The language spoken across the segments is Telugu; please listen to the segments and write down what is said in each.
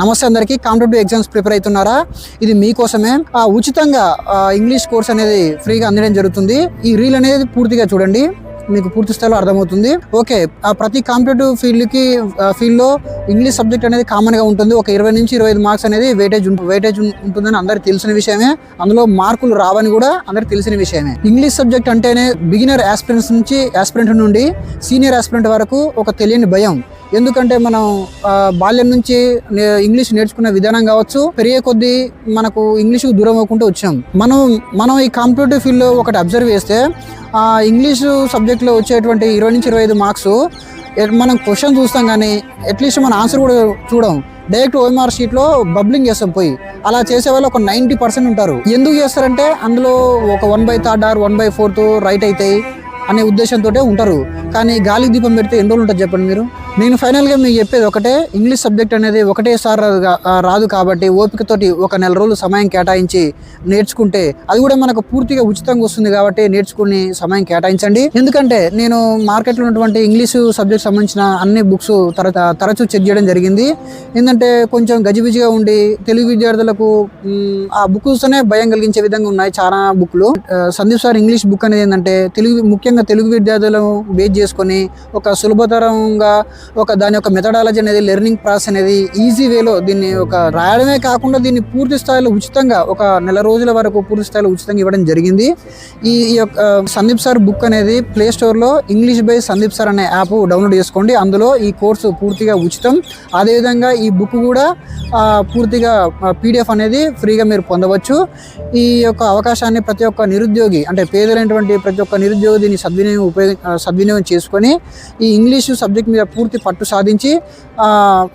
నమస్తే అందరికీ. కాంపిటేటివ్ ఎగ్జామ్స్ ప్రిపేర్ అవుతున్నారా? ఇది మీకోసమే. ఉచితంగా ఇంగ్లీష్ కోర్స్ అనేది ఫ్రీగా అందడం జరుగుతుంది. ఈ రీల్ అనేది పూర్తిగా చూడండి, మీకు పూర్తి స్థాయిలో అర్థమవుతుంది. ఓకే, ప్రతి కాంపిటేటివ్ ఫీల్డ్లో ఇంగ్లీష్ సబ్జెక్ట్ అనేది కామన్గా ఉంటుంది. ఒక 20 నుంచి 25 మార్క్స్ అనేది వెయిటేజ్ ఉంటుందని అందరికి తెలిసిన విషయమే. అందులో మార్కులు రావని కూడా అందరికి తెలిసిన విషయమే. ఇంగ్లీష్ సబ్జెక్ట్ అంటేనే బిగినర్ ఆస్పిరెంట్ నుండి సీనియర్ ఆస్పిరెంట్ వరకు ఒక తెలియని భయం. ఎందుకంటే మనం బాల్యం నుంచి ఇంగ్లీష్ నేర్చుకున్న విధానం కావచ్చు, పెరిగే కొద్దీ మనకు ఇంగ్లీష్ దూరం అవ్వకుండా వచ్చాం. మనం ఈ కాంపిటేటివ్ ఫీల్డ్లో ఒకటి అబ్జర్వ్ చేస్తే ఇంగ్లీషు సబ్జెక్ట్లో వచ్చేటువంటి 20 నుంచి 25 మార్క్స్ మనం క్వశ్చన్ చూస్తాం, కానీ అట్లీస్ట్ మన ఆన్సర్ కూడా చూడం. డైరెక్ట్ ఓఎంఆర్ షీట్లో బబ్లింగ్ చేస్తాం పోయి. అలా చేసే వాళ్ళు ఒక 90% ఉంటారు. ఎందుకు చేస్తారంటే అందులో ఒక 1/3 ఆర్ 1/4 రైట్ అవుతాయి అనే ఉద్దేశంతో ఉంటారు. కానీ గాలికి దీపం పెడితే ఎన్ని రోజులు ఉంటుంది చెప్పండి మీరు? నేను ఫైనల్గా మీకు చెప్పేది ఒకటే, ఇంగ్లీష్ సబ్జెక్ట్ అనేది ఒకటేసారి రాదు. కాబట్టి ఓపికతోటి ఒక 4 రోజులు సమయం కేటాయించి నేర్చుకుంటే అది కూడా మనకు పూర్తిగా ఉచితంగా వస్తుంది. కాబట్టి నేర్చుకుని సమయం కేటాయించండి. ఎందుకంటే నేను మార్కెట్లో ఉన్నటువంటి ఇంగ్లీషు సబ్జెక్ట్ సంబంధించిన అన్ని బుక్స్ తరచూ చెక్ చేయడం జరిగింది. ఏంటంటే కొంచెం గజిబిజిగా ఉండి తెలుగు విద్యార్థులకు ఆ బుక్ చూస్తేనే భయం కలిగించే విధంగా ఉన్నాయి చాలా బుక్లు. సందీప్ సార్ ఇంగ్లీష్ బుక్ అనేది ఏంటంటే ముఖ్యంగా తెలుగు విద్యార్థులను బేస్ చేసుకొని ఒక సులభతరంగా దాని యొక్క మెథడాలజీ అనేది, లెర్నింగ్ ప్రాసెస్ అనేది ఈజీ వేలో దీన్ని ఒక రాయడమే కాకుండా దీన్ని పూర్తి స్థాయిలో ఉచితంగా ఒక 4 రోజుల వరకు పూర్తి స్థాయిలో ఉచితంగా ఇవ్వడం జరిగింది. ఈ యొక్క సందీప్ సార్ బుక్ అనేది ప్లే స్టోర్లో ఇంగ్లీష్ బై సందీప్ సార్ అనే యాప్ డౌన్లోడ్ చేసుకోండి. అందులో ఈ కోర్సు పూర్తిగా ఉచితం. అదేవిధంగా ఈ బుక్ కూడా పూర్తిగా PDF అనేది ఫ్రీగా మీరు పొందవచ్చు. ఈ యొక్క అవకాశాన్ని ప్రతి ఒక్క నిరుద్యోగి, అంటే పేదలైనటువంటి ప్రతి ఒక్క నిరుద్యోగి దీన్ని సద్వినియోగం చేసుకొని ఈ ఇంగ్లీషు సబ్జెక్ట్ మీద పూర్తి పట్టు సాధించి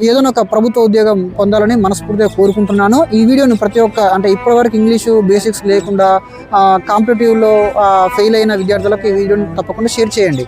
ఏదైనా ఒక ప్రభుత్వ ఉద్యోగం పొందాలని మనస్ఫూర్తిగా కోరుకుంటున్నాను. ఈ వీడియోని ప్రతి ఒక్క, అంటే ఇప్పటివరకు ఇంగ్లీషు బేసిక్స్ లేకుండా కాంపిటేటివ్లో ఫెయిల్ అయిన విద్యార్థులకు ఈ వీడియోని తప్పకుండా షేర్ చేయండి.